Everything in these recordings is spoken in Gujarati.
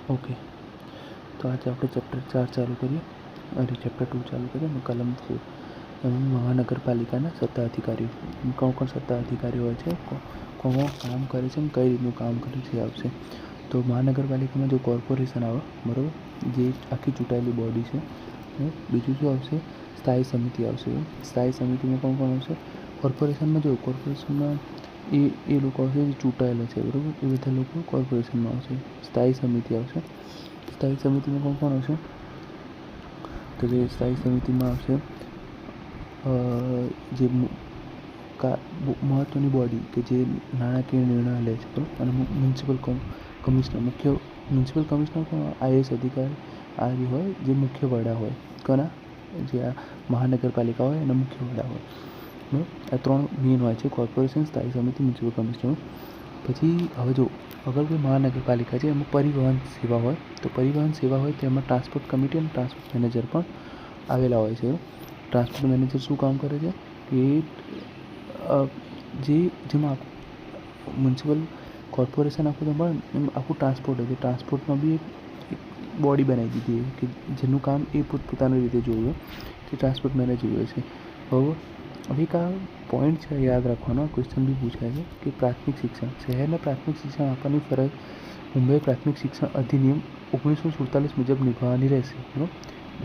ઓકે, તો આજે આપણે ચેપ્ટર 4 ચાલુ કરીએ અને ચેપ્ટર 2 ચાલુ કરીએ અને કલમ 4 એમાં મહાનગરપાલિકાના સત્તા અધિકારીઓ, કોણ સત્તા અધિકારીઓ હોય છે, કોણ કામ કરે છે અને કઈ રીતનું કામ કરે છે આવશે. તો મહાનગરપાલિકામાં જો કોર્પોરેશન આવે બરાબર, જે આખી ચૂંટાયેલી બોડી છે. બીજું શું આવશે? સ્થાયી સમિતિ આવશે. સ્થાયી સમિતિમાં કોણ આવશે? કોર્પોરેશનમાં કોર્પોરેશનમાં એ લોકો આવશે જે ચૂંટાયેલા છે બરાબર, એ બધા લોકો કોર્પોરેશનમાં આવશે. સ્થાયી સમિતિ આવશે. સ્થાયી સમિતિમાં કોણ આવશે? તો જે સ્થાયી સમિતિમાં આવશે જે મહત્ત્વની બોડી કે જે નાણાકીય નિર્ણય લે છે બરાબર, અને મ્યુનિસિપલ કમિશનર, મુખ્ય મ્યુનિસિપલ કમિશનર કોણ? IAS અધિકારી હોય જે મુખ્ય વડા હોય. કોના? જે આ મહાનગરપાલિકા હોય એના મુખ્ય વડા હોય બરાબર. આ 3 મેન હોય છે: કોર્પોરેશન, સ્થાયી સમિતિ, મ્યુનિસિપલ કમિશનર. પછી હવે જો અગર કોઈ મહાનગરપાલિકા છે એમાં પરિવહન સેવા હોય, તો પરિવહન સેવા હોય તો એમાં ટ્રાન્સપોર્ટ કમિટી અને ટ્રાન્સપોર્ટ મેનેજર પણ આવેલા હોય છે. ટ્રાન્સપોર્ટ મેનેજર શું કામ કરે છે કે જેમાં મ્યુનિસિપલ કોર્પોરેશન આખું સંભાળે એમ આખું ટ્રાન્સપોર્ટ હોય, ટ્રાન્સપોર્ટમાં બી એક બોડી બનાવી દીધી કે જેનું કામ એ પોતપોતાની રીતે જોયું કે ટ્રાન્સપોર્ટ મેનેજર હોય છે. હવે એક આ પોઈન્ટ છે યાદ રાખવાનો, ક્વેશ્ચન બી પૂછાય છે કે પ્રાથમિક શિક્ષણ, શહેરના પ્રાથમિક શિક્ષણ આપવાની ફરજ મુંબઈ પ્રાથમિક શિક્ષણ અધિનિયમ 1947 મુજબ નિભાવવાની રહેશે બરાબર.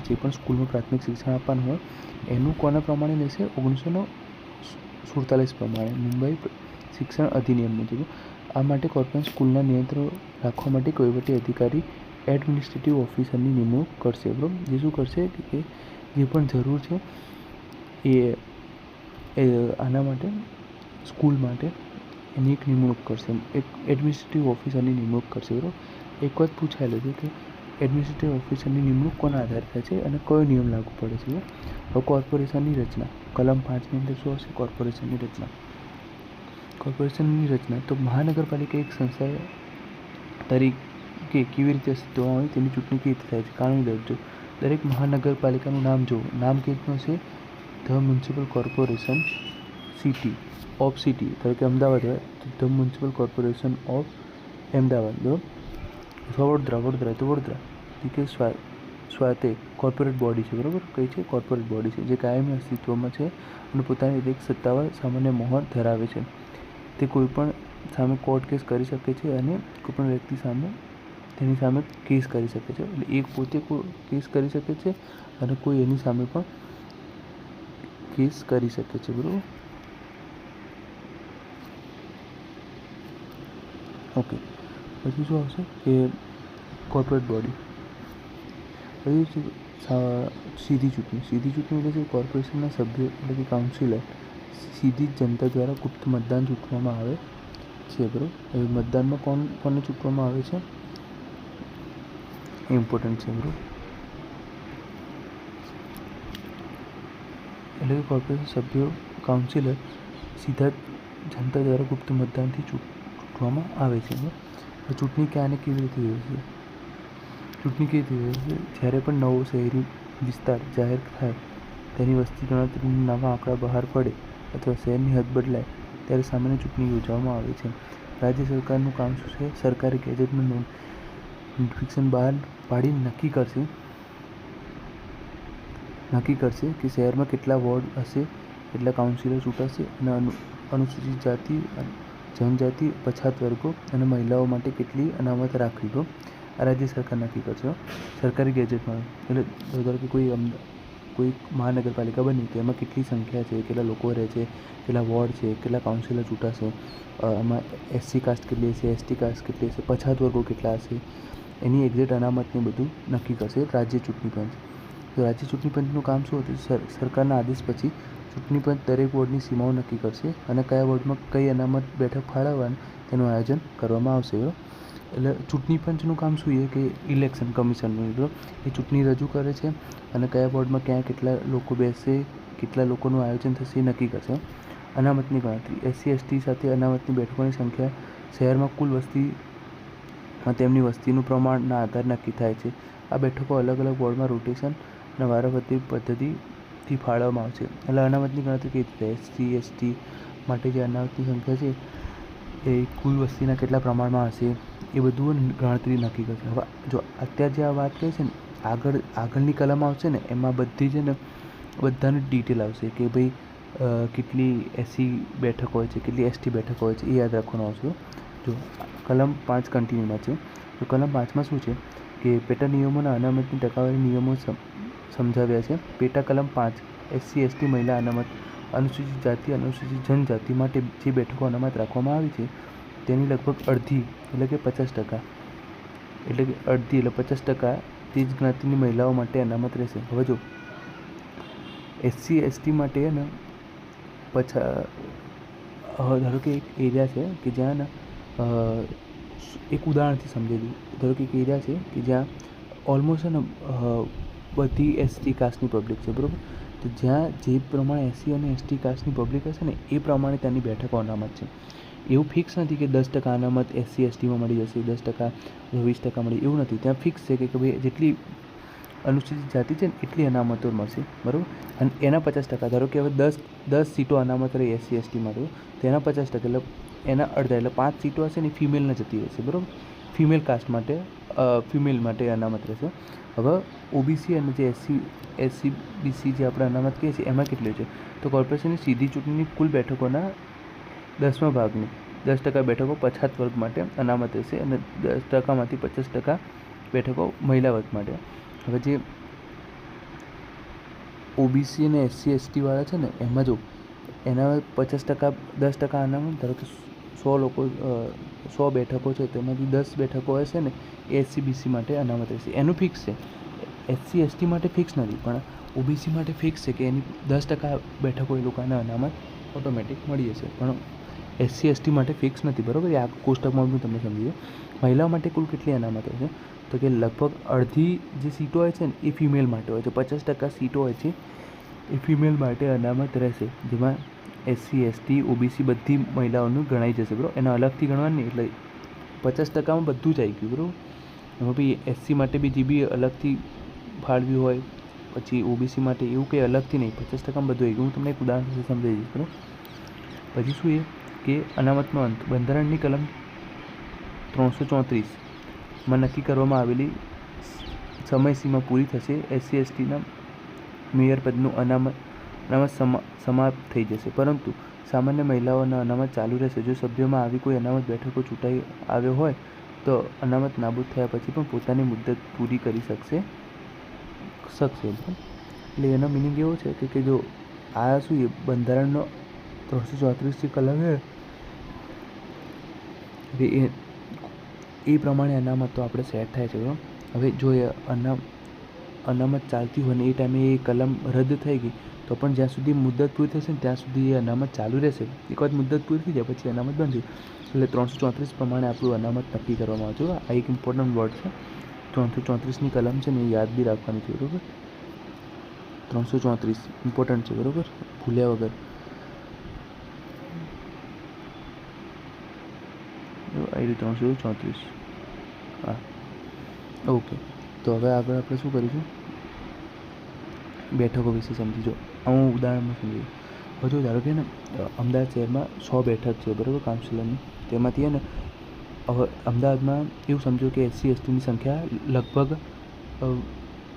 જે પણ સ્કૂલમાં પ્રાથમિક શિક્ષણ આપવાનું હોય એનું કોના પ્રમાણે રહેશે? 1947 પ્રમાણે મુંબઈ શિક્ષણ અધિનિયમ મુજબ. આ માટે કોર્પોરેશન સ્કૂલના નિયંત્રણ રાખવા માટે વહીવટી અધિકારી એડમિનિસ્ટ્રેટિવ ઓફિસરની નિમણૂક કરશે બરાબર. જે શું કરશે કે જે પણ જરૂર છે એ આના માટે સ્કૂલ માટે એની એક નિમણૂક કરશે, એક એડમિનિસ્ટ્રેટિવ ઓફિસરની નિમણૂક કરશે બરાબર. એક વાત પૂછાયેલું છે કે એડમિનિસ્ટ્રેટિવ ઓફિસરની નિમણૂક કોના આધારે થાય છે અને કયો નિયમ લાગુ પડે છે. હવે કોર્પોરેશનની રચના કલમ 5ની અંદર શું આવશે? કોર્પોરેશનની રચના. કોર્પોરેશનની રચના તો મહાનગરપાલિકા એક સંસ્થા તરીકે કેવી રીતે અસ્તિત્વમાં હોય તેની ચૂંટણી કેવી રીતે થાય છે? કાનૂની દરજ્જો. દરેક મહાનગરપાલિકાનું નામ જુઓ. નામ કેવી રીતનું હશે? The municipal corporation of city, તરીકે અમદાવાદ હોય તો the municipal corporation of Ahmedabad બરાબર. વડોદરા તો વડોદરા. કે સ્વાતે કોર્પોરેટ બોડી છે બરાબર. કઈ છે? કોર્પોરેટ બોડી છે જે કાયમી અસ્તિત્વમાં છે અને પોતાની રીતે એક સત્તાવાર સામાન્ય મોહર ધરાવે છે. તે કોઈપણ સામે કોર્ટ કેસ કરી શકે છે અને કોઈપણ વ્યક્તિ સામે તેની સામે કેસ કરી શકે છે. એટલે એક પોતે કેસ કરી શકે છે અને કોઈ એની સામે પણ કેસ કરી શકે છે બરાબર. ઓકે, પછી શું આવશે કે કોર્પોરેટ બોડી. પછી સીધી ચૂંટણી એટલે કે કોર્પોરેશનના સભ્યો એટલે કે કાઉન્સિલર સીધી જનતા દ્વારા ગુપ્ત મતદાન ચૂંટવામાં આવે છે બરાબર. હવે મતદાનમાં કોને ચૂંટવામાં આવે છે? ઇમ્પોર્ટન્ટ છે બરાબર. એટલે કે કોર્પોરેશન સભ્યો કાઉન્સિલર સીધા જનતા દ્વારા ગુપ્ત મતદાનથી ચૂંટવામાં આવે છે બરાબર. ચૂંટણી ક્યાં અને કેવી રીતે યોજશે? ચૂંટણી કેવી રીતે યોજશે? જ્યારે પણ નવો શહેરી વિસ્તાર જાહેર થાય, તેની વસ્તી ગણતરીના નવા આંકડા બહાર પડે અથવા શહેરની હદ બદલાય ત્યારે સામાન્ય ચૂંટણી યોજવામાં આવે છે. રાજ્ય સરકારનું કામ શું છે? સરકારી ગેજેટમાં નોટિફિકેશન બહાર પાડી નક્કી કરશે કે શહેરમાં કેટલા વોર્ડ હશે, કેટલા કાઉન્સિલર ચૂંટાશે અને અનુસૂચિત જાતિ, જનજાતિ, પછાત વર્ગો અને મહિલાઓ માટે કેટલી અનામત રાખવી તો આ રાજ્ય સરકાર નક્કી કરશે. સરકારી ગેજેટમાં એટલે ધારો કે કોઈ મહાનગરપાલિકા બની તો એમાં કેટલી સંખ્યા છે, કેટલા લોકો રહે છે, કેટલા વોર્ડ છે, કેટલા કાઉન્સિલર ચૂંટાશે, એમાં SC કાસ્ટ કેટલી હશે, ST કાસ્ટ કેટલી હશે, પછાત વર્ગો કેટલા હશે, એની એક્ઝેક્ટ અનામતને બધું નક્કી કરશે રાજ્ય ચૂંટણી પંચ. તો રાજ્ય ચૂંટણી પંચનું કામ શું હતું? સરકારના આદેશ પછી ચૂંટણી પંચ દરેક વોર્ડની સીમાઓ નક્કી કરશે અને કયા વોર્ડમાં કઈ અનામત બેઠક ફાળવવાની તેનું આયોજન કરવામાં આવશે. એટલે ચૂંટણી પંચનું કામ શું છે કે ઇલેક્શન કમિશનનું એ ચૂંટણી રજૂ કરે છે અને કયા વોર્ડમાં ક્યાં કેટલા લોકો બેસશે, કેટલા લોકોનું આયોજન થશે એ નક્કી કરશે. અનામતની ગણતરી SC ST સાથે અનામતની બેઠકોની સંખ્યા શહેરમાં કુલ વસ્તીમાં તેમની વસ્તીનું પ્રમાણના આધારે નક્કી થાય છે. આ બેઠકો અલગ અલગ વોર્ડમાં રોટેશન અને વારાફરતી પદ્ધતિથી ફાળવવામાં આવશે. એટલે અનામતની ગણતરી કેવી રીતે? SC ST માટે જે અનામતની સંખ્યા છે એ કુલ વસ્તીના કેટલા પ્રમાણમાં હશે એ બધું ગણતરી નક્કી કરશે. હવે જો અત્યારે જે આ વાત કરી છે ને, આગળની કલમ આવશે ને એમાં બધી છે ને બધાની ડિટેલ આવશે કે ભાઈ કેટલી એસસી બેઠકો હોય છે, કેટલી એસટી બેઠકો હોય છે, એ યાદ રાખવાનું આવશે. જો કલમ 5 કન્ટિન્યુમાં છે. તો કલમ 5માં શું છે કે પેટા નિયમોના અનામતની ટકાવારી નિયમો સમજાવ્યા છે. પેટા કલમ 5 એસસી એસટી મહિલા અનામત, અનુસૂચિત જાતિ, અનુસૂચિત જનજાતિ માટે જે બેઠકો અનામત રાખવામાં આવી છે તેની લગભગ અડધી એટલે કે 50%, એટલે કે અડધી એટલે 50% તે જ જ્ઞાતિની મહિલાઓ માટે અનામત રહેશે. હવે જો એસસી એસટી માટે ને ધારો કે એક એરિયા છે કે જ્યાં ને એક ઉદાહરણથી સમજી દઉં. ધારો કે એક એરિયા છે કે જ્યાં ઓલમોસ્ટ ને બધી એસટી કાસ્ટની પબ્લિક છે, બરાબર. તો જ્યાં જે પ્રમાણે એસસી અને એસટી કાસ્ટની પબ્લિક હશે ને એ પ્રમાણે ત્યાંની બેઠકો અનામત છે. એવું ફિક્સ નથી કે 10% અનામત એસસી એસટીમાં મળી જશે, 10% 20% મળી, એવું નથી. ત્યાં ફિક્સ છે કે ભાઈ જેટલી અનુસૂચિત જાતિ છે ને એટલી અનામતો મળશે, બરાબર. અને એના 50%, ધારો કે હવે 10 સીટો અનામત રહી એસસી એસટીમાં, તો એના 50% એટલે એના અડધા એટલે 5 સીટો હશે ને ફિમેલને જતી રહેશે, બરાબર. ફિમેલ કાસ્ટ માટે ફિમેલ માટે અનામત રહેશે. હવે ઓબીસી અને જે એસસી બીસી જે આપણે અનામત કહીએ છીએ એમાં કેટલી છે? તો કોર્પોરેશનની સીધી ચૂંટણીની કુલ બેઠકોના 10મા ભાગની 10% બેઠકો પછાત વર્ગ માટે અનામત રહેશે અને 10%માંથી 50% બેઠકો મહિલા વર્ગ માટે. હવે જે ઓબીસી અને એસસી એસટીવાળા છે ને એમાં જો એના 50% 10% અનામત, ધારો કે 100 બેઠકો છે તેમાંથી 10 બેઠકો હશે ને એ એસસી બીસી માટે અનામત રહેશે. એનું ફિક્સ છે. એસસી એસટી માટે ફિક્સ નથી, પણ ઓબીસી માટે ફિક્સ છે કે એની 10% બેઠકો એ લોકોને અનામત ઓટોમેટિક મળી જશે. પણ એસસી એસટી માટે ફિક્સ નથી, બરાબર. એ આ કોષ્ટકમાં બી તમને સમજી દો. મહિલાઓ માટે કુલ કેટલી અનામત હોય છે? તો કે લગભગ અડધી જે સીટો હોય છે ને એ ફિમેલ માટે હોય છે, 50% સીટો હોય છે એ ફિમેલ માટે અનામત રહેશે. જેમાં એસસી એસટી ઓબીસી બધી મહિલાઓનું ગણાઈ જશે, બરાબર. એના અલગથી ગણવાનું નહીં, એટલે 50%માં બધું જ આવી ગયું, બરાબર. એમાં બી એસસી માટે બી જે બી અલગથી ફાળવ્યું હોય, પછી ઓબીસી માટે એવું કંઈ અલગથી નહીં, 50%માં બધું આવી ગયું. હું તમને એક ઉદાહરણ સમજાવી દઈશ, બરાબર. પછી શું એ કે અનામતનો અંત બંધારણની કલમ 334માં નક્કી કરવામાં આવેલી સમયસીમા પૂરી થશે એસસી એસટીના મેયર પદનું અનામત સમાપ્ત થઈ જશે, પરંતુ સામાન્ય મહિલાઓના અનામત ચાલુ રહેશે. જો સભ્યોમાં આવી કોઈ અનામત બેઠકો ચૂંટાઈ આવ્યો હોય તો અનામત નાબૂદ થયા પછી પણ પોતાની મુદ્દત પૂરી કરી શકશે. એટલે એનો મિનિંગ એવો છે કે જો આ શું એ બંધારણનો 334 કલમ છે એ પ્રમાણે અનામતો આપણે સેટ થાય છે, બરાબર. હવે જો એ અનામત ચાલતી હોય ને એ ટાઈમે એ કલમ રદ થઈ ગઈ તો પણ જ્યાં સુધી મુદ્દત પૂરી થશે ને ત્યાં સુધી એ અનામત ચાલુ રહેશે. એક વખત મુદ્દત પૂરી થઈ જાય પછી અનામત બંધ થઈ. એટલે 334 પ્રમાણે આપણું અનામત નક્કી કરવામાં આવે છે. આ એક ઇમ્પોર્ટન્ટ વર્ડ છે. 334ની કલમ છે ને એ યાદ બી રાખવાની છે, બરાબર. 334 ઇમ્પોર્ટન્ટ છે, બરાબર, ભૂલ્યા વગર. આઈડી 334. હા, ઓકે. તો હવે આગળ આપણે શું કરીશું? બેઠકો વિશે સમજીજો. હું ઉદાહરણમાં સમજી. હવે જો ધારો કે ને અમદાવાદ શહેરમાં 100 બેઠક છે, બરાબર, કાઉન્સિલરની. તેમાંથી ને હવે અમદાવાદમાં એવું સમજો કે એસસી એસટીની સંખ્યા લગભગ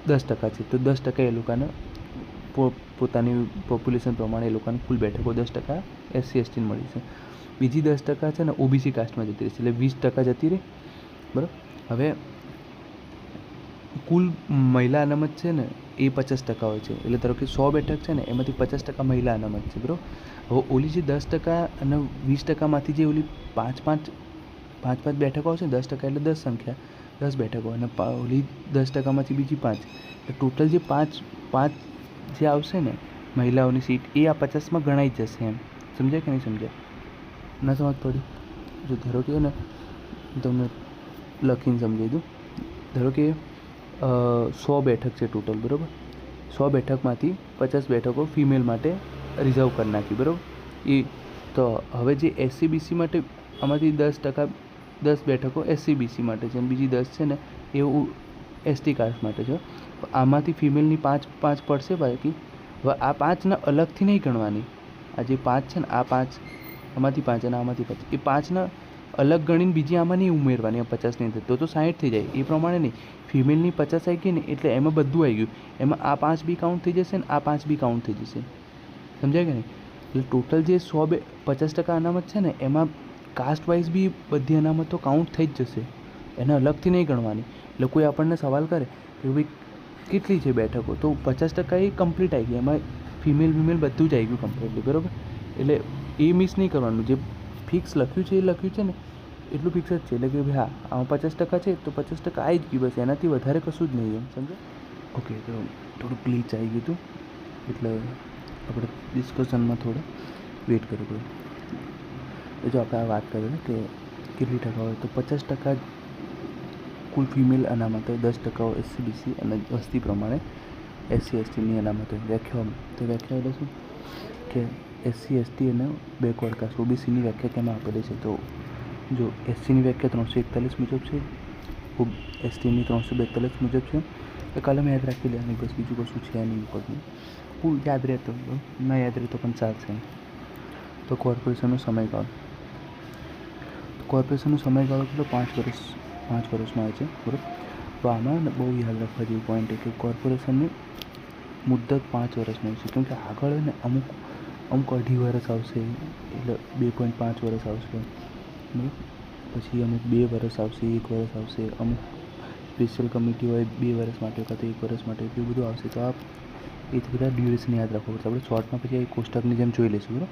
10% છે. તો 10% એ લોકોને પોતાની પોપ્યુલેશન પ્રમાણે એ લોકોને કુલ બેઠકો 10% એસસી એસટીને મળી છે. બીજી 10% છે ને ઓબીસી કાસ્ટમાં જતી રહેશે, એટલે 20% જતી રહી, બરાબર. હવે કુલ મહિલા અનામત છે ને એ 50% હોય છે. એટલે ધારો કે 100 બેઠક છે ને એમાંથી 50% મહિલા અનામત છે, બરાબર. હવે ઓલી જે 10% અને 20%માંથી જે ઓલી 5 બેઠકો આવશે ને, 10% એટલે 10 સંખ્યા, 10 બેઠકો, અને ઓલી 10%માંથી બીજી 5, એટલે ટોટલ જે 5 જે આવશે ને મહિલાઓની સીટ એ આ 50માં ગણાઈ જશે. એમ સમજાય કે નહીં સમજાય? ના સમજ પડી? જો ધારો કે ને તમને લખીને સમજાવી દઉં. ધારો કે 100 બેઠક છે ટોટલ, બરાબર. 100 બેઠકમાંથી 50 બેઠકો ફિમેલ માટે રિઝર્વ કરી નાખી, બરાબર. એ તો હવે જે એસસીબીસી માટે આમાંથી 10 બેઠકો એસસીબીસી માટે છે અને બીજી 10 છે ને એવું એસટી કાસ્ટ માટે છે. આમાંથી ફિમેલની 5 પડશે બાકી. હવે આ 5ના અલગથી નહીં ગણવાની. આ જે 5 છે ને આ 5 આમાંથી 5 અને આમાંથી 5, એ 5ના અલગ ગણીને બીજી આમાં નહીં ઉમેરવાની, આ 50ની અંદર તો 60 થઈ જાય. એ પ્રમાણે નહીં, ફિમેલની 50 આવી ગઈ ને એટલે એમાં બધું આવી ગયું, એમાં આ 5 બી કાઉન્ટ થઈ જશે ને આ 5 બી કાઉન્ટ થઈ જશે. સમજાય કે નહીં? એટલે ટોટલ જે 50% અનામત છે ને એમાં કાસ્ટ વાઇઝ બી બધી અનામતો કાઉન્ટ થઈ જ જશે, એને અલગથી નહીં ગણવાની. એટલે કોઈ આપણને સવાલ કરે કે ભાઈ કેટલી છે બેઠકો, તો 50% એ કમ્પ્લીટ આવી ગઈ, એમાં ફિમેલ બધું જ આવી ગયું કમ્પ્લીટલી, બરાબર. એટલે એ મિસ નહીં કરવાનું, જે ફિક્સ લખ્યું છે એ લખ્યું છે ને એટલું ફિક્સ જ છે. એટલે કે ભાઈ હા આમાં 50% છે તો 50% આવી જ ગયું, બસ એનાથી વધારે કશું જ નહીં, એમ સમજો. ઓકે, તો થોડું ગ્લિચ આવી ગયું હતું એટલે આપણે ડિસ્કશનમાં થોડું વેઇટ કરવું પડે. જો આપણે આ વાત કરીએ કે કેટલી ટકા હોય, તો 50% કુલ ફિમેલ અનામત હોય, 10% SC BC અને વસ્તી પ્રમાણે SC STની અનામત હોય. વ્યાખ્યામાં તો વ્યાખ્યા એટલે શું કે SC ST અને બેકવર્ડ કાસ્ટ OBCની વ્યાખ્યા કેમાં આપેલી છે? તો જો SCની વ્યાખ્યા 341 મુજબ છે, STની 342 મુજબ છે. એ કલમ યાદ રાખી લેવાની, બસ બીજું કશું છે નહીં ઉપરનું. પૂરું યાદ રહેતો, ના યાદ રહેતો પણ ચાલશે. તો કોર્પોરેશનનો સમયગાળો, કોર્પોરેશનનો સમયગાળો કેટલો? 5 વર્ષનો આવે છે, બરાબર. તો આમાં બહુ યાદ રાખવા જેવું પોઈન્ટ છે કે કોર્પોરેશનની મુદ્દત 5 વર્ષની હોય છે, કેમ કે આગળ ને અમુક 2.5 વર્ષ આવશે, એટલે 2.5 વર્ષ આવશે, પછી અમુક 2 વર્ષ આવશે, 1 વર્ષ આવશે, અમુક સ્પેશિયલ કમિટી હોય 2 વર્ષ માટે કાં તો 1 વર્ષ માટે, એટલું બધું આવશે. તો એ બધા ડ્યુરેશન યાદ રાખવું પડશે. આપણે શોર્ટમાં પછી એ કોષ્ટકની જેમ જોઈ લઈશું, બરાબર.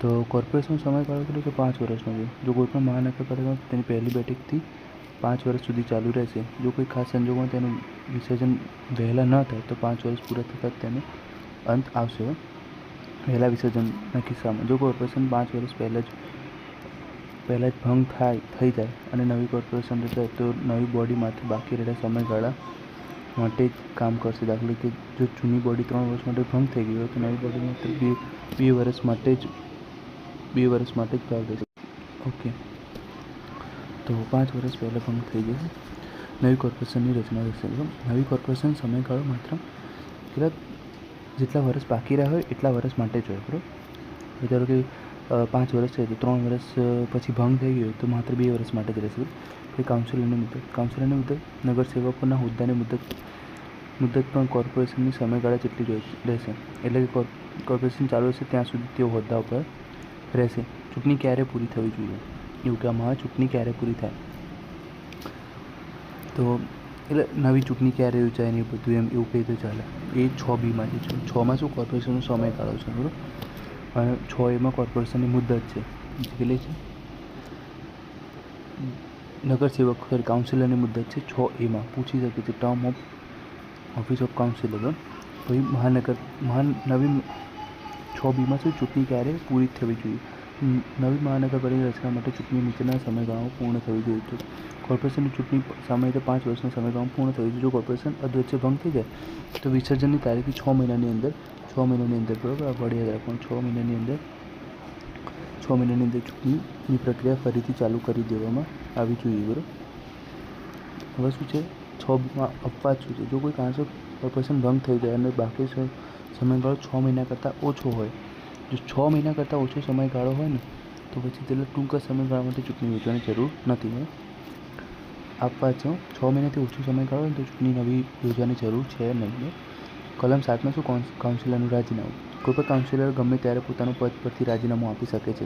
તો કોર્પોરેશનનો સમયગાળો કેટલો છે? 5 વર્ષનો છે. જો કોઈપણ મહાનગરપાલિકા તેની પહેલી બેઠકથી 5 વર્ષ સુધી ચાલુ રહેશે. જો કોઈ ખાસ સંજોગોમાં તેનું વિસર્જન વહેલા ન થાય તો 5 વર્ષ પૂરા થતાં તેનો અંત આવશે. વહેલા વિસર્જનના કિસ્સામાં જો કોર્પોરેશન 5 વર્ષ પહેલાં જ ભંગ થઈ જાય અને નવી કોર્પોરેશન રચાય તો નવી બોડી માત્ર બાકી રહેલા સમયગાળા માટે જ કામ કરશે. દાખલા કે જો જૂની બોડી 3 વર્ષ માટે ભંગ થઈ ગઈ હોય તો નવી બોડી માત્ર 2 વર્ષ માટે જ ભાગ લેશે. ઓકે, તો 5 વર્ષ પહેલાં ભંગ થઈ જશે, નવી કોર્પોરેશનની રચના થશે. નવી કોર્પોરેશન સમયગાળો માત્ર જેટલા વર્ષ બાકી રહ્યા હોય એટલા વર્ષ માટે જ હોય, બરાબર. ધારો કે 5 વર્ષ છે તો 3 વર્ષ પછી ભંગ થઈ ગયો તો માત્ર 2 વર્ષ માટે જ રહેશે. પછી કાઉન્સિલરની મુદત, નગરસેવકોના હોદ્દાની મુદત પણ કોર્પોરેશનની સમયગાળા જેટલી જ રહેશે. એટલે કે કોર્પોરેશન ચાલુ રહેશે ત્યાં સુધી તેઓ હોદ્દા ઉપર રહેશે. ચૂંટણી ક્યારે પૂરી થવી જોઈએ એવું કહેવામાં આવે, ચૂંટણી ક્યારે પૂરી થાય તો એટલે નવી ચૂંટણી ક્યારે યોજાય ને એ બધું એમ એવું કહી તો ચાલે. એ 6B છે. 6માં શું? કોર્પોરેશનનો સમયગાળો છે, બરાબર. અને 6Aમાં કોર્પોરેશનની મુદત છે, કેટલી છે? નગરસેવક કાઉન્સિલરની મુદત છે 6Aમાં પૂછી શકે છે, term of office of councillor. પછી નવી 6Bમાં શું? ચૂંટણી ક્યારે પૂરી થવી જોઈએ? નવી મહાનગરપાલિકાની રચના માટે ચૂંટણી નીચેના સમયગાળામાં પૂર્ણ થવી જોઈએ. તો કોર્પોરેશનની ચૂંટણી સમય તો 5 વર્ષના સમયગાળામાં પૂર્ણ થવી જોઈએ. જો કોર્પોરેશન અધવચ્ચે ભંગ થઈ જાય તો વિસર્જનની તારીખથી 6 મહિનાની અંદર, બરાબર, આ વડ યાદ રાખવાનું, 6 મહિનાની અંદર ચૂંટણીની પ્રક્રિયા ફરીથી ચાલુ કરી દેવામાં આવી જોઈએ, બરાબર. હવે શું છે 6Bમાં અપવાદ શું છે? જો કોઈ કારણસર કોર્પોરેશન ભંગ થઈ જાય અને બાકી સમયગાળો 6 મહિના કરતાં ઓછો હોય, જો 6 મહિના કરતાં ઓછો સમયગાળો હોય ને તો પછી તેટલા ટૂંકા સમયગાળા માટે ચૂંટણી યોજવાની જરૂર નથી. આપવા છો 6 મહિનાથી ઓછો સમયગાળો હોય તો ચૂંટણી નવી યોજવાની જરૂર છે નહીં. કલમ 7માં શું? કાઉન્સિલરનું રાજીનામું. કોઈ પણ કાઉન્સિલર ગમે ત્યારે પોતાનું પદ પરથી રાજીનામું આપી શકે છે.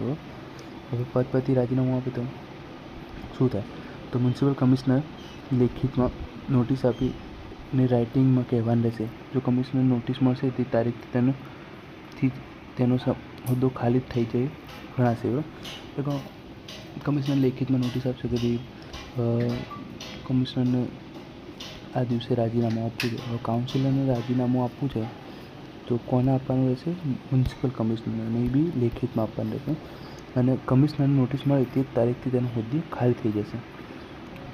હવે પદ પરથી રાજીનામું આપે તો શું થાય? તો મ્યુનિસિપલ કમિશનર લેખિતમાં નોટિસ આપીને રાઇટિંગમાં કહેવાનું રહેશે. જો કમિશનર નોટિસ મળશે તે તારીખથી તેનો હોદ્દો ખાલી થઈ જાય ગણાશે. બરાબર. કમિશનર લેખિતમાં નોટિસ આપશે કે ભાઈ કમિશનરને આ દિવસે રાજીનામું આપવું છે. હવે કાઉન્સિલરને રાજીનામું આપવું છે તો કોને આપવાનું રહેશે? મ્યુનિસિપલ કમિશનરને બી લેખિતમાં આપવાનું રહેશે અને કમિશનરને નોટિસ મળે તે જ તારીખથી તેનો હોદ્દો ખાલી થઈ જશે.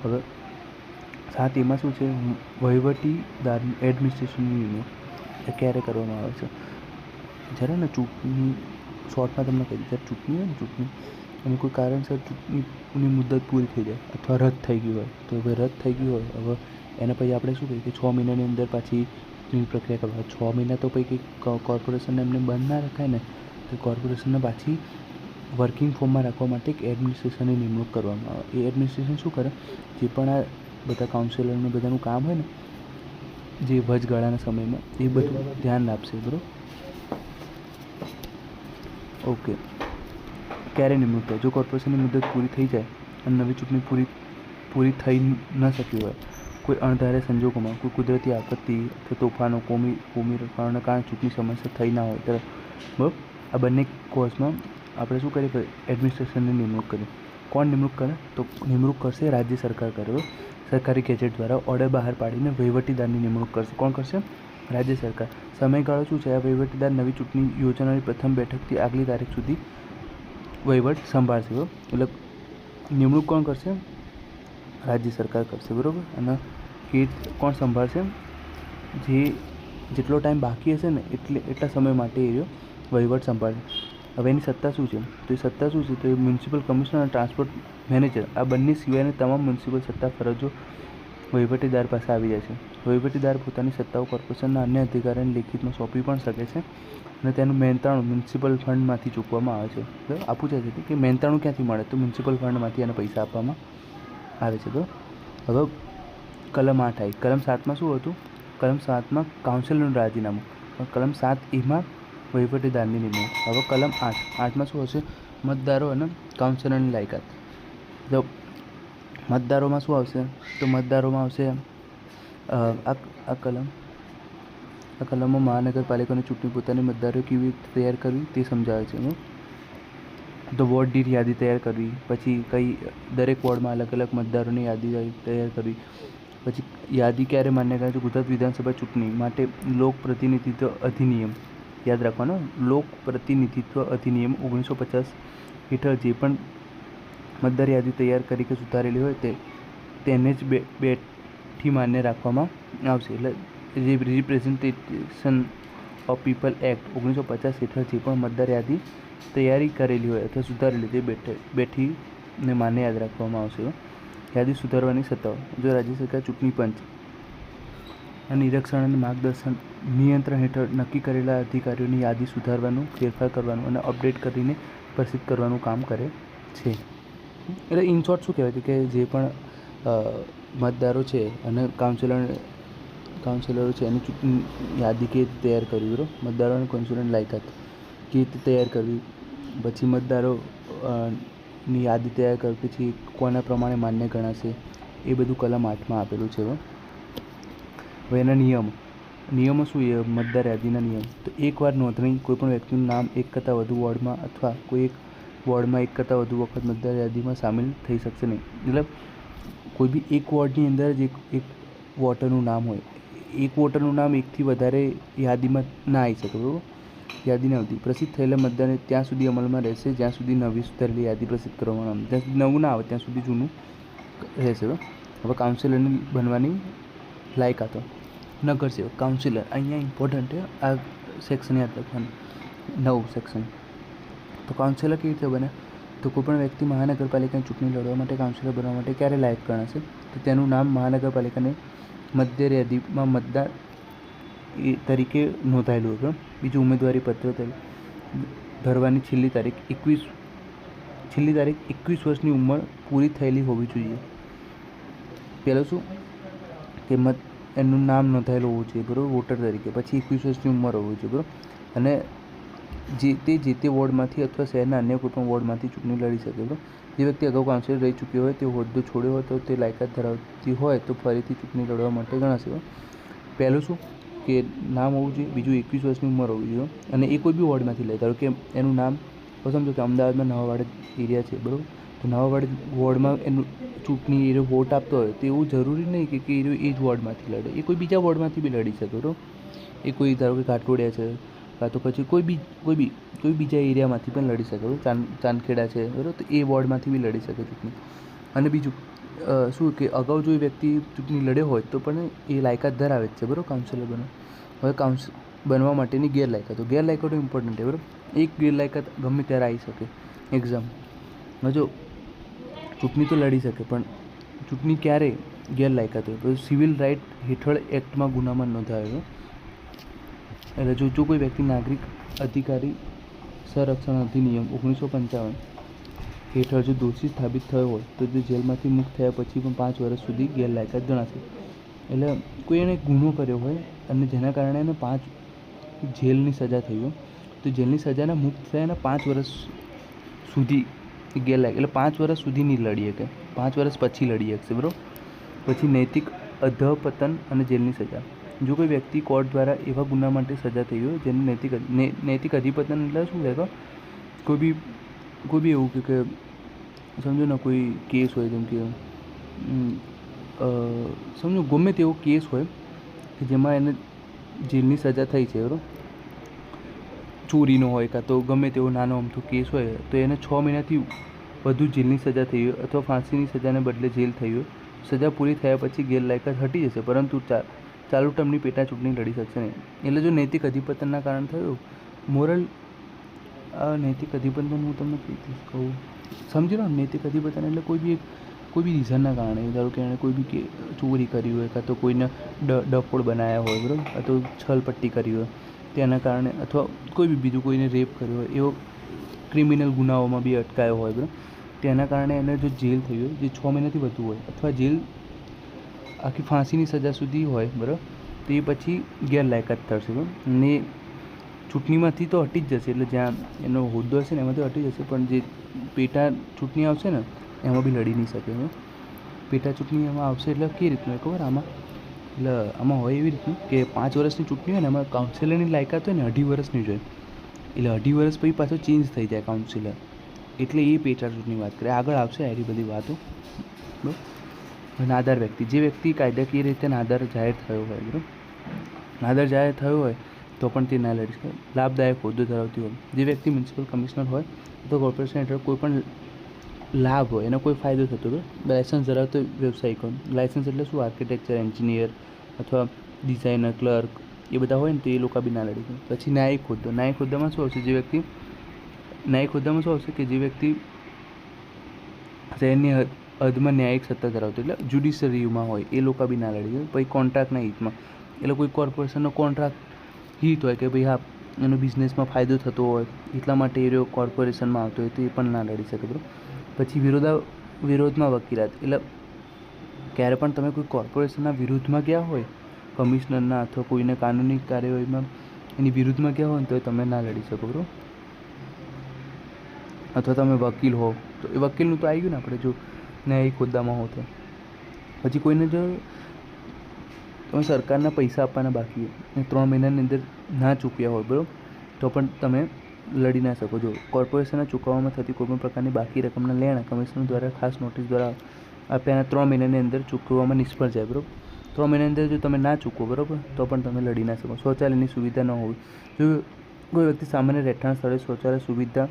હવે 7Aમાં શું છે? વહીવટીદાર એડમિનિસ્ટ્રેશનની નિમણૂક એ ક્યારે કરવામાં આવે છે? જ્યારે ને ચૂંટણી, શોર્ટમાં તમને કહી દીધું, જ્યારે ચૂંટણી હોય ને, ચૂંટણી અને કોઈ કારણસર ચૂંટણીની મુદત પૂરી થઈ જાય અથવા રદ થઈ ગઈ હોય તો હવે રદ થઈ ગઈ હોય, હવે એના પછી આપણે શું કહીએ કે 6 મહિનાની અંદર પાછી ચૂંટણી પ્રક્રિયા કરવા. 6 મહિના તો પછી કોર્પોરેશનને એમને બંધ ના રખાય ને, તો કોર્પોરેશનને પાછી વર્કિંગ ફોર્મમાં રાખવા માટે એક એડમિનિસ્ટ્રેશનની નિમણૂક કરવામાં આવે. એ એડમિનિસ્ટ્રેશન શું કરે, જે પણ આ બધા કાઉન્સિલરનું બધાનું કામ હોય ને જે વચગાળાના સમયમાં, એ બધું ધ્યાન આપશે. બરાબર. ઓકે. ક્યારે નિમણૂક થાય? જો કોર્પોરેશનની મુદત પૂરી થઈ જાય અને નવી ચૂંટણી પૂરી થઈ ન શકી હોય, કોઈ અણધાર્યા સંજોગોમાં, કોઈ કુદરતી આપત્તિ કે તોફાનો, કોમી રખાણના કારણે ચૂંટણી સમયસર થઈ ના હોય ત્યારે, બરાબર, આ બંને કોઝમાં આપણે શું કરીએ? એડમિનિસ્ટ્રેશનની નિમણૂક કરીએ. કોણ નિમણૂક કરે? તો નિમણૂક કરશે રાજ્ય સરકાર કરે. બરાબર. સરકારી ગેજેટ દ્વારા ઓર્ડર બહાર પાડીને વહીવટીદારની નિમણૂક કરશે. કોણ કરશે? રાજ્ય સરકાર. સમયગાળો શું છે? આ વહીવટીદાર નવી ચૂંટણી યોજનાની પ્રથમ બેઠકથી આગલી તારીખ સુધી વહીવટ સંભાળશે. બરાબર. એટલે નિમણૂક કોણ કરશે? રાજ્ય સરકાર કરશે. બરાબર. અને એ કોણ સંભાળશે? જેટલો ટાઈમ બાકી હશે ને એટલા સમય માટે એ વહીવટ સંભાળશે. હવે એની સત્તા શું છે? તો એ સત્તા શું છે? તો એ મ્યુનિસિપલ કમિશનર અને ટ્રાન્સપોર્ટ મેનેજર, આ બંને સિવાયની તમામ મ્યુનિસિપલ સત્તા ફરજો વહીવટીદાર પાસે આવી જાય છે. વહીવટીદાર પોતાની સત્તાઓ કોર્પોરેશનના અન્ય અધિકારીઓને લેખિતમાં સોંપી પણ શકે છે અને તેનું મહેનતાણું મ્યુનિસિપલ ફંડમાંથી ચૂકવવામાં આવે છે. બરાબર. આ પૂછે છે કે મહેનતાણું ક્યાંથી મળે? તો મ્યુનિસિપલ ફંડમાંથી એને પૈસા આપવામાં આવે છે. બરાબર. હવે કલમ 8 આવી. કલમ 7માં શું હતું? કલમ 7માં કાઉન્સિલરનું રાજીનામું. કલમ 7(e)માં વહીવટીદારની નિમણૂક. હવે કલમ 8માં શું હશે? મતદારો અને કાઉન્સિલરની લાયકાત. તો મતદારોમાં શું આવશે? તો મતદારોમાં આવશે આ કલમમાં મહાનગરપાલિકાની ચૂંટણી પોતાની મતદારો કેવી રીતે તૈયાર કરવી તે સમજાવે છે. તો વોર્ડ દીઠ યાદી તૈયાર કરવી, પછી દરેક વોર્ડમાં અલગ અલગ મતદારોની યાદી તૈયાર કરવી, પછી યાદી ક્યારે માન્ય કરે છે? ગુજરાત વિધાનસભા ચૂંટણી માટે લોક પ્રતિનિધિત્વ અધિનિયમ, યાદ રાખવાનો, લોક પ્રતિનિધિત્વ અધિનિયમ 1950 હેઠળ જે પણ મતદાર યાદી તૈયાર કરી કે સુધારેલી હોય તેને જ બેઠી માન્ય રાખવામાં આવશે. એટલે રિપ્રેઝન્ટેશન ઓફ પીપલ એક્ટ 1950 હેઠળ જે પણ મતદાર યાદી તૈયારી કરેલી હોય અથવા સુધારેલી તે બેઠીને માન્ય યાદ રાખવામાં આવશે. યાદી સુધારવાની સત્તાઓ. જો રાજ્ય સરકાર ચૂંટણી પંચ નિરીક્ષણ અને માર્ગદર્શન નિયંત્રણ હેઠળ નક્કી કરેલા અધિકારીઓની યાદી સુધારવાનું, ફેરફાર કરવાનું અને અપડેટ કરીને પ્રસિદ્ધ કરવાનું કામ કરે છે. એટલે ઇન શોર્ટ શું કહેવાય કે જે પણ મતદારો છે અને કાઉન્સિલરો છે એની ચૂંટણી યાદી કેવી રીતે તૈયાર કરવી? બરાબર. મતદારો અને કાઉન્સિલરની લાયકાત કેવી રીતે તૈયાર કરવી, પછી મતદારો ની યાદી તૈયાર કરવી, પછી કોના પ્રમાણે માન્ય ગણાશે, એ બધું કલમ 8માં આપેલું છે. હવે એના નિયમો શું છે? મતદાર યાદીના નિયમ. તો એકવાર નોંધણી કોઈપણ વ્યક્તિનું નામ એક કરતાં વધુ વોર્ડમાં અથવા કોઈ એક વોર્ડમાં એક કરતાં વધુ વખત મતદાર યાદીમાં સામેલ થઈ શકશે નહીં. એટલે કોઈ બી એક વોર્ડની અંદર જ એક વોટરનું નામ હોય, એક વોટરનું નામ એકથી વધારે યાદીમાં ના આવી શકે. બરાબર. યાદીની અવધિ. પ્રસિદ્ધ થયેલા મતદારને ત્યાં સુધી અમલમાં રહેશે જ્યાં સુધી નવી સુધારેલી યાદી પ્રસિદ્ધ કરવામાં આવે. જ્યાં સુધી નવું ના આવે ત્યાં સુધી જૂનું રહેશે. હવે કાઉન્સિલરની બનવાની લાયકાતો. નગરસેવક, કાઉન્સિલર, અહીંયા ઇમ્પોર્ટન્ટ છે, આ સેક્શન યાદ રાખવાનું. 9 સેક્શન. તો કાઉન્સિલર કેવી રીતે બને? તો કોઈપણ વ્યક્તિ મહાનગરપાલિકાની ચૂંટણી લડવા માટે કાઉન્સિલર બનવા માટે ક્યારે લાયક ગણાશે? તો તેનું નામ મહાનગરપાલિકાની મતદાર યાદીમાં મતદાર તરીકે નોંધાયેલું હતું. બીજું, ઉમેદવારી પત્ર ભરવાની છેલ્લી તારીખ 21 વર્ષની ઉંમર પૂરી થયેલી હોવી જોઈએ. પહેલું શું કે એનું નામ નોંધાયેલું હોવું જોઈએ. બરાબર. વોટર તરીકે. પછી 21 વર્ષની ઉંમર હોવી જોઈએ. બરાબર. અને જે તે વોર્ડમાંથી અથવા શહેરના અન્ય કોઈપણ વોર્ડમાંથી ચૂંટણી લડી શકે. બરાબર. જે વ્યક્તિ અગાઉ કાઉન્સિલર રહી ચૂક્યો હોય, તે હોદ્દો છોડ્યો હોય તો તે લાયકાત ધરાવતી હોય તો ફરીથી ચૂંટણી લડવા માટે ગણાશે. પહેલું શું કે નામ હોવું જોઈએ. બીજું, 21 વર્ષની ઉંમર હોવી જોઈએ અને એ કોઈ બી વોર્ડમાંથી લે. ધારો કે એનું નામ, સમજો કે અમદાવાદમાં નવાવાડ એરિયા છે. બરાબર. તો નવાવાડ વોર્ડમાં એનું ચૂંટણી એ વોટ આપતો હોય તો એવું જરૂરી નહીં કે એ જ વોર્ડમાંથી લડે. એ કોઈ બીજા વોર્ડમાંથી બી લડી શકે. બરાબર. એ કોઈ ધારો કે ઘાટલોડિયા છે કાં તો પછી કોઈ બીજા એરિયામાંથી પણ લડી શકે. બરાબર. ચાંદખેડા છે. બરાબર. તો એ વોર્ડમાંથી બી લડી શકે ચૂંટણી. અને બીજું શું કે અગાઉ જો એ વ્યક્તિ ચૂંટણી લડ્યો હોય તો પણ એ લાયકાત ધરાવે જ છે. બરાબર. કાઉન્સિલર બનવા. હવે બનવા માટેની ગેરલાયકાતો. ગેરલાયકાતો ઇમ્પોર્ટન્ટ છે. બરાબર. એક ગેરલાયકાત ગમે ત્યારે આવી શકે એક્ઝામમાં. જો ચૂંટણી તો લડી શકે પણ ચૂંટણી ક્યારે ગેરલાયકાત હોય? તો સિવિલ રાઇટ હેઠળ એક્ટમાં ગુનામાં નોંધાયો. એટલે જો કોઈ વ્યક્તિ નાગરિક અધિકારી સંરક્ષણ અધિનિયમ 1955 હેઠળ જો દોષી સાબિત થયો હોય તો તે જેલમાંથી મુક્ત થયા પછી પણ 5 વર્ષ સુધી ગેરલાયકાત ગણાશે. એટલે કોઈ એને ગુનો કર્યો હોય અને જેના કારણે એને 5 જેલની સજા થઈ હોય તો જેલની સજાને મુક્ત થયાને 5 વર્ષ સુધી ગેરલાયક, એટલે 5 વર્ષ સુધી નહીં લડી શકે, 5 વર્ષ પછી લડી શકશે, બરાબર. પછી નૈતિક અધપતન અને જેલની સજા. જો કોઈ વ્યક્તિ કોર્ટ દ્વારા એવા ગુના માટે સજા થઈ હોય જેને નૈતિક અધિપતન એટલે શું કહે, કોઈ બી એવું કે સમજો ને કોઈ કેસ હોય, જેમ કે સમજો ગમે તેવો કેસ હોય કે જેમાં એને જેલની સજા થઈ છે, બરાબર. ચોરીનો હોય કાં તો ગમે તેવો નાનો અમથો કેસ હોય તો એને 6 મહિનાથી વધુ જેલની સજા થઈ હોય અથવા ફાંસીની સજાને બદલે જેલ થઈ હોય, સજા પૂરી થયા પછી ગેરલાયકાત હટી જશે, પરંતુ ચાલુ ટર્મની પેટા ચૂંટણી લડી શકશે નહીં. એટલે જો નૈતિક અધિપતનના કારણે થયું મોરલ નૈતિક અધિપતન હું તમને કહું સમજી લો. નૈતિક અધિપતન એટલે કોઈ બી રીઝનના કારણે, ધારો કે એણે કોઈ બી ચોરી કરી હોય કાં તો કોઈને ડફોડ બનાવ્યા હોય, બરાબર, કાં તો છલપટ્ટી કરી હોય તેના કારણે, અથવા કોઈ બી બીજું કોઈને રેપ કર્યો હોય, એવો ક્રિમિનલ ગુનાઓમાં બી અટકાયો હોય, બરાબર, તેના કારણે એને જો જેલ થઈ હોય જે 6 મહિનાથી વધુ હોય અથવા જેલ આખી ફાંસીની સજા સુધી હોય, બરાબર, તો એ પછી ગેરલાયકાત થશે, બરાબર. ને ચૂંટણીમાંથી તો હટી જ જશે, એટલે જ્યાં એનો હોદ્દો હશે ને એમાંથી હટી જશે, પણ જે પેટા ચૂંટણી આવશે ને એમાં બી લડી નહીં શકે. પેટા ચૂંટણી એમાં આવશે એટલે કઈ રીતનું હોય ખબર આમાં, એટલે આમાં હોય એવી રીતનું કે 5 વર્ષની ચૂંટણી હોય ને એમાં કાઉન્સિલરની લાયકાત હોય ને 2.5 વર્ષની જ હોય, એટલે 2.5 વર્ષ પછી પાછો ચેન્જ થઈ જાય કાઉન્સિલર, એટલે એ પેટા ચૂંટણી વાત કરે. આગળ આવશે એવી બધી વાતો, બરાબર. નાદાર વ્યક્તિ, જે વ્યક્તિ કાયદાકીય રીતે નાદાર જાહેર થયો હોય, બરાબર, નાદાર જાહેર થયો હોય તો પણ તે ના લડી શકે. લાભદાયક હોદ્દો ધરાવતી હોય, જે વ્યક્તિ મ્યુનિસિપલ કમિશનર હોય તો કોર્પોરેશન હેઠળ કોઈ પણ લાભ હોય એનો કોઈ ફાયદો થતો હોય. લાયસન્સ ધરાવતો વ્યવસાયિકો, લાયસન્સ એટલે શું, આર્કિટેક્ચર, એન્જિનિયર અથવા ડિઝાઇનર, ક્લર્ક એ બધા હોય ને તો એ લોકો બી ના લડી શકે. પછી ન્યાયિક હોદ્દો, ન્યાયિક હોદ્દામાં શું આવશે, કે જે વ્યક્તિ શહેરની હદમાં ન્યાયિક સત્તા ધરાવતો એટલે જ્યુડિશરીમાં હોય એ લોકો બી ના લડી શકે. પછી કોન્ટ્રાક્ટના હિતમાં, એટલે કોઈ કોર્પોરેશનનો કોન્ટ્રાક્ટ હિત હોય કે ભાઈ હા એનો બિઝનેસમાં ફાયદો થતો હોય એટલા માટે એ કોર્પોરેશનમાં આવતો હોય તો એ પણ ના લડી શકે, બરાબર. પછી વિરોધમાં વકીલાત, એટલે ક્યારે પણ તમે કોઈ કોર્પોરેશનના વિરુદ્ધમાં ગયા હોય, કમિશનરના અથવા કોઈને કાનૂની કાર્યવાહીમાં એની વિરુદ્ધમાં ગયા હોય ને તો તમે ના લડી શકો, બરાબર. અથવા તમે વકીલ હો તો એ વકીલનું તો આવી ગયું ને આપણે જો ન્યાયિક હોદ્દામાં હો તો. પછી કોઈને જો તમે સરકારના પૈસા આપવાના બાકી હોય 3 મહિનાની અંદર ના ચૂક્યા હોય, બરાબર, તો પણ તમે લડી ના શકો. જો કોર્પોરેશનના ચૂકવવામાં થતી કોઈપણ પ્રકારની બાકી રકમના લેણા કમિશનર દ્વારા ખાસ નોટિસ દ્વારા આપ્યાના 3 મહિનાની અંદર ચૂકવવામાં નિષ્ફળ જાય, બરાબર. 3 મહિનાની અંદર જો તમે ના ચૂકવો, બરાબર, તો પણ તમે લડી ના શકો. શૌચાલયની સુવિધા ન હોવી, જો કોઈ વ્યક્તિ સામાન્ય રહેઠાણ સ્થળે શૌચાલય સુવિધા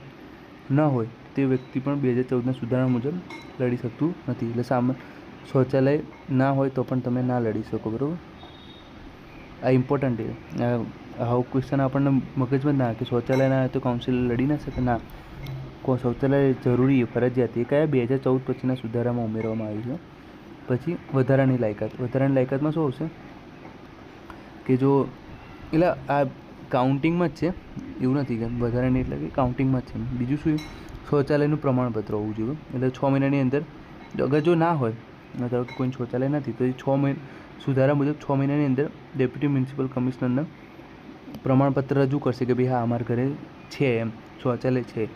ન હોય તે વ્યક્તિ પણ 2014ના સુધારણા મુજબ લડી શકતું નથી. એટલે શૌચાલય ના હોય તો પણ તમે ના લડી શકો, બરાબર. આ ઇમ્પોર્ટન્ટ છે. આવો ક્વેશ્ચન આપણને મગજમાં ના કે શૌચાલય ના હોય તો કાઉન્સિલર લડી ના શકે, ના, શૌચાલય જરૂરી ફરજિયાત. એ કયા 2014 પછીના સુધારામાં ઉમેરવામાં આવ્યું છે. પછી વધારાની લાયકાતમાં શું આવશે કે જો એટલે આ કાઉન્ટિંગમાં જ છે, એવું નથી કે વધારાની, એટલે કે કાઉન્ટિંગમાં જ છે. બીજું શું, શૌચાલયનું પ્રમાણપત્ર હોવું જોઈએ, એટલે 6 મહિનાની અંદર અગર જો ના હોય, ધારો કે કોઈ શૌચાલય નથી તો એ 6 મહિના સુધારા મુજબ 6 મહિનાની અંદર ડેપ્યુટી મ્યુનિસિપલ કમિશનરને પ્રમાણપત્ર રજૂ કરશે કે ભાઈ હા અમારા ઘરે છે એમ શૌચાલય છે.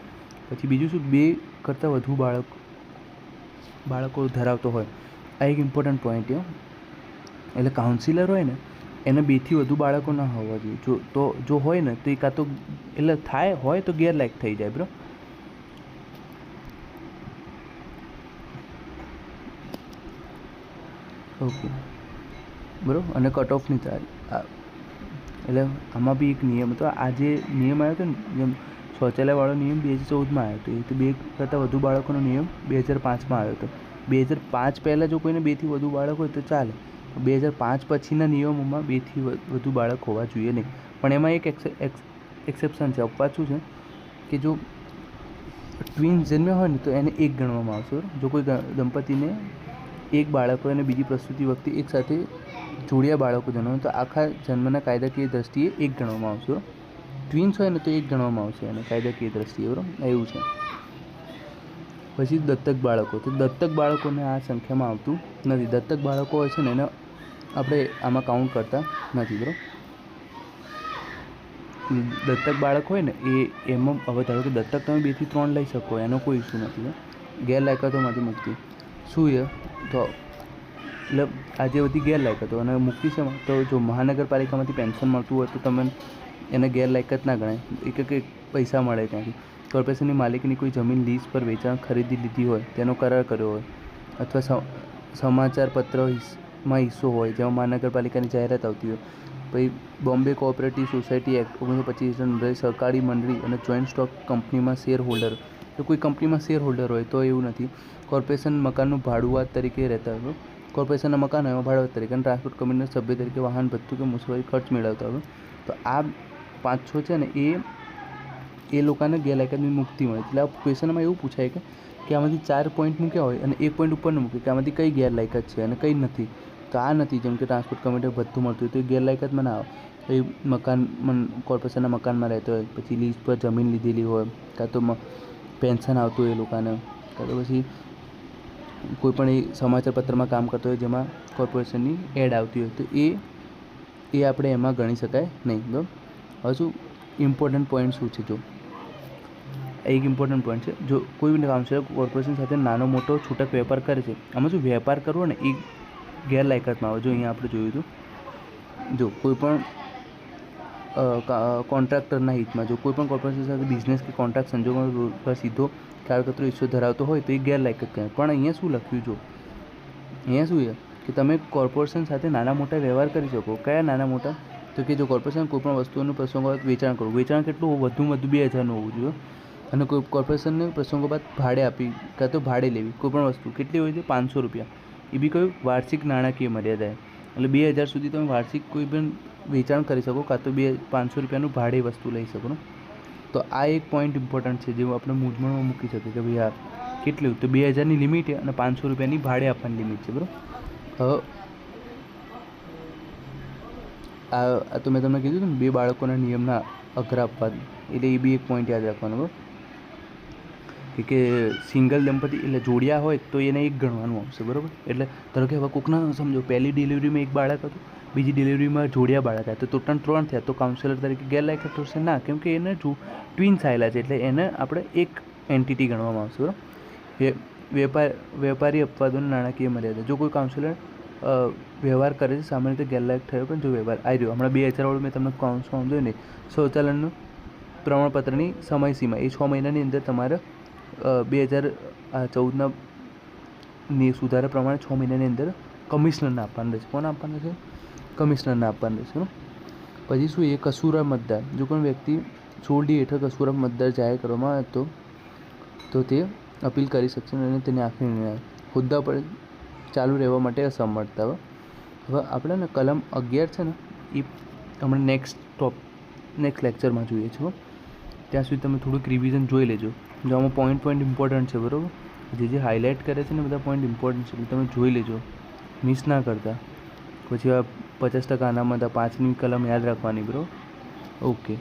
પછી બીજું શું, 2 કરતાં વધુ બાળકો ધરાવતો હોય, આ એક ઇમ્પોર્ટન્ટ પોઈન્ટ છે. એટલે કાઉન્સિલર હોય ને એને 2થી વધુ બાળકો ના હોવા જોઈએ. જો હોય ને તો એ કાં તો એટલે હોય તો ગેરલાયક થઈ જાય, બરાબર. ઓકે, બરાબર. અને કટ ઓફની તારીખ, એટલે આમાં બી એક નિયમ હતો. આ જે નિયમ આવ્યો હતો ને, જેમ શૌચાલયવાળો નિયમ 2014માં આવ્યો હતો, એ તો 2 કરતાં વધુ બાળકોનો નિયમ 2005માં આવ્યો હતો. 2005 પહેલાં જો કોઈને 2થી વધુ બાળક હોય તો ચાલે. 2005 પછીના નિયમોમાં 2થી વધુ બાળક હોવા જોઈએ નહીં. પણ એમાં એક એક્સેપ્શન છે, અપવાદ શું છે કે જો ટ્વિન્સ જન્મ્યા હોય ને તો એને 1 ગણવામાં આવશે. જો કોઈ દંપતીને 1 બાળક હોય અને બીજી પ્રસૂતિ વખતે એકસાથે જોડિયા બાળકો જન્મે તો આખા જન્મના કાયદાકીય દ્રષ્ટિએ 1 ગણવામાં આવશે. ટ્વિન્સ હોય ને તો એક ગણવામાં આવશે અને કાયદાકીય દ્રષ્ટિએ, બરાબર, એવું છે. પછી દત્તક બાળકો, તો દત્તક બાળકોને આ સંખ્યામાં આવતું નથી. દત્તક બાળકો હોય છે ને એને આપણે આમાં કાઉન્ટ કરતા નથી, બરાબર. દત્તક બાળક હોય ને એમાં હવે ધારો કે દત્તક તમે 2 થી 3 લઈ શકો, એનો કોઈ ઇસ્યુ નથી. ગેરલાયકાતોમાંથી મુક્તિ શું છે? તો એટલે આ જે બધી ગેરલાયકાતો અને મુક્તિ છે, તો જો મહાનગરપાલિકામાંથી પેન્શન મળતું હોય તો તમે એને ગેરલાયકાત ના ગણાય. એક પૈસા મળે ત્યાંથી. કોર્પોરેશનની માલિકીની કોઈ જમીન લીઝ પર વેચાણ ખરીદી લીધી હોય, તેનો કરાર કર્યો હોય, અથવા સમાચાર પત્રમાં હિસ્સો હોય જેમાં મહાનગરપાલિકાની જાહેરાત આવતી હોય. પછી બોમ્બે કોઓપરેટિવ સોસાયટી એક્ટ 1925 અન્વયે સહકારી મંડળી અને જોઈન્ટ સ્ટોક કંપનીમાં શેર હોલ્ડર, તો કોઈ કંપનીમાં શેર હોલ્ડર હોય તો એવું નથી. કોર્પોરેશન મકાનનું ભાડુઆત તરીકે રહેતા હોય, કોર્પોરેશનના મકાન હોય એમાં ભાડુઆત તરીકે, અને ટ્રાન્સપોર્ટ કંપનીના સભ્ય તરીકે વાહન ભથ્થું કે મુસાફરી ખર્ચ મેળવતા હોય. તો આ 5-6 છે ને એ લોકોને ગેરલાયકાતની મુક્તિ મળે. એટલે આ ક્વેશ્ચનમાં એવું પૂછાય કે આમાંથી 4 પોઈન્ટ મૂક્યા હોય અને 1 પોઈન્ટ ઉપર મૂકે કે આમાંથી કઈ ગેરલાયકાત છે અને કઈ નથી. તો આ નથી, જેમ કે ટ્રાન્સપોર્ટ કંપની ભથ્થું મળતું હોય તો એ ગેરલાયકાતમાં ના આવે. એ કોર્પોરેશનના મકાનમાં રહેતો હોય, પછી લીઝ પર જમીન લીધેલી હોય, કાં તો પેન્શન આવતું હોય એ લોકોને, કાં તો પછી કોઈ પણ એ સમાચાર પત્રમાં કામ કરતો હોય જેમાં કોર્પોરેશનની એડ આવતી હોય, તો એ આપણે એમાં ગણી શકાય નહીં, બરાબર. હવે શું ઇમ્પોર્ટન્ટ પોઈન્ટ શું છે? જો એક ઇમ્પોર્ટન્ટ પોઈન્ટ છે, જો કોઈ કાઉન્સિલર કોર્પોરેશન સાથે નાનો મોટો છૂટક વેપાર કરે છે, આમાં શું વેપાર કરવો ને એ ગેરલાયકાતમાં આવે. જો અહીંયા આપણે જોયું હતું, જો કોઈ પણ કોન્ટ્રાક્ટરના હિતમાં જો કોઈ પણ કોર્પોરેશન સાથે બિઝનેસ કે કોન્ટ્રાક્ટ સંજોગોમાં સીધો કાગળપત્ર ઇસ્યુ ધરાવતો હોય તો એ ગેરલાયકાત કહેવાય. પણ અહીંયા શું લખ્યું? જો અહીંયા શું છે કે તમે કોર્પોરેશન સાથે નાના મોટા વ્યવહાર કરી શકો. કયા નાના મોટા? તો કે જો કોર્પોરેશન કોઈપણ વસ્તુઓનું પ્રસંગોપાત વેચાણ કરવું, વેચાણ કેટલું વધુમાં વધુ 2000નું હોવું જોઈએ, અને કોઈ કોર્પોરેશનને પ્રસંગોપાત ભાડે આપી કાં તો ભાડે લેવી કોઈપણ વસ્તુ કેટલી હોય છે? 500 રૂપિયા. એ બી કયું? વાર્ષિક નાણાકીય મર્યાદા. એટલે 2000 સુધી તમે વાર્ષિક કોઈ પણ વેચાણ કરી શકો, કાં તો 500 રૂપિયાનું ભાડે વસ્તુ લઈ શકો. તો આ એક પોઈન્ટ ઇમ્પોર્ટન્ટ છે જેવું આપણે મૂંઝવણમાં મૂકી શકીએ કે ભાઈ આ કેટલું? તો 2000ની લિમિટ છે અને 500 રૂપિયાની ભાડે આપવાની લિમિટ છે, બરાબર. આ તો મેં તમને કીધું હતું ને 2 બાળકોના નિયમના અઘરા અપવાદ, એટલે એ બી એક પોઈન્ટ યાદ રાખવાનો, બરાબર. કે સિંગલ દંપતી એટલે જોડિયા હોય તો એને એક ગણવાનું આવશે, બરાબર. એટલે ધારો કે હવે કોકના સમજો પહેલી ડિલિવરીમાં 1 બાળક હતું, બીજી ડિલિવરીમાં જોડિયા બાળક હતા, તો ટોટલ 3 થયા, તો કાઉન્સિલર તરીકે ગેરલાયકાત થશે ના, કેમ કે એને ટ્વિન્સ આવેલા છે એટલે એને આપણે એક એન્ટિટી ગણવામાં આવશે, બરાબર. વેપારી અપવાદોની નાણાકીય મર્યાદા, જો કોઈ કાઉન્સિલર વ્યવહાર કરે છે સામાન્ય રીતે ગેરલાયક થયો પણ જો વ્યવહાર આવી રહ્યો, હમણાં 2000 વાળું મેં તમને કાઉન્સમાં સમજાવ્યું ને, શૌચાલયનું પ્રમાણપત્રની સમયસીમા એ 6 મહિનાની અંદર તમારે 2014ના સુધારા પ્રમાણે 6 મહિનાની અંદર કમિશનરને આપવાનું રહેશે. કોને આપવાનું છે? કમિશનરને આપવાનું રહેશે. પછી શું? એ કસૂરવાર મતદાર, જો કોઈ વ્યક્તિ 16D હેઠળ કસૂરવાર મતદાર જાહેર કરવામાં આવે તો તે અપીલ કરી શકશે અને તેની આખરી નિર્ણય હોદ્દા પર ચાલુ રહેવા માટે અસમર્થતા. હવે આપણે ને કલમ 11 છે ને એ હમણાં નેક્સ્ટ લેક્ચરમાં જોઈએ છીએ. ત્યાં સુધી તમે થોડુંક રિવિઝન જોઈ લેજો. જો આમાં પોઈન્ટ ઇમ્પોર્ટન્ટ છે, બરાબર. જે હાઇલાઇટ કરે છે ને બધા પોઈન્ટ ઇમ્પોર્ટન્ટ છે, તમે જોઈ લેજો, મિસ ના કરતા. પછી આ 50% અનામત, 5ની કલમ યાદ રાખવાની, બરાબર. ઓકે.